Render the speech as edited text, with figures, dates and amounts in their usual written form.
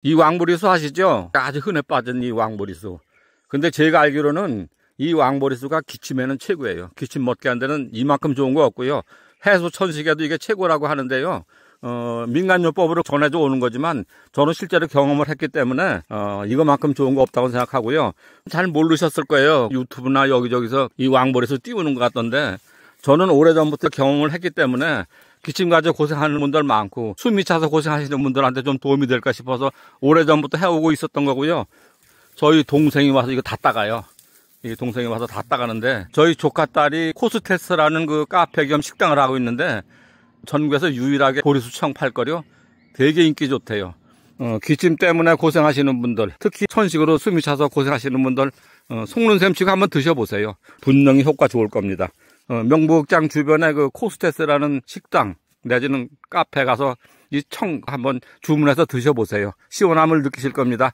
이 왕보리수 아시죠? 아주 흔해 빠진 이 왕보리수. 근데 제가 알기로는 이 왕보리수가 기침에는 최고예요. 기침 먹게 한 데는 이만큼 좋은 거 없고요. 해수 천식에도 이게 최고라고 하는데요. 민간요법으로 전해져 오는 거지만 저는 실제로 경험을 했기 때문에 이거만큼 좋은 거 없다고 생각하고요. 잘 모르셨을 거예요. 유튜브나 여기저기서 이 왕보리수 띄우는 것 같던데 저는 오래전부터 경험을 했기 때문에 기침 가지고 고생하는 분들 많고 숨이 차서 고생하시는 분들한테 좀 도움이 될까 싶어서 오래전부터 해오고 있었던 거고요. 저희 동생이 와서 이거 다 따가요. 이 동생이 와서 다 따가는데 저희 조카 딸이 코스테스라는 그 카페 겸 식당을 하고 있는데 전국에서 유일하게 보리수청 팔거리요. 되게 인기 좋대요. 기침 때문에 고생하시는 분들, 특히 천식으로 숨이 차서 고생하시는 분들 속는 셈 치고 한번 드셔보세요. 분명히 효과 좋을 겁니다. 명부극장 주변에 그 코스테스라는 식당 내지는 카페 가서 이 청 한번 주문해서 드셔보세요. 시원함을 느끼실 겁니다.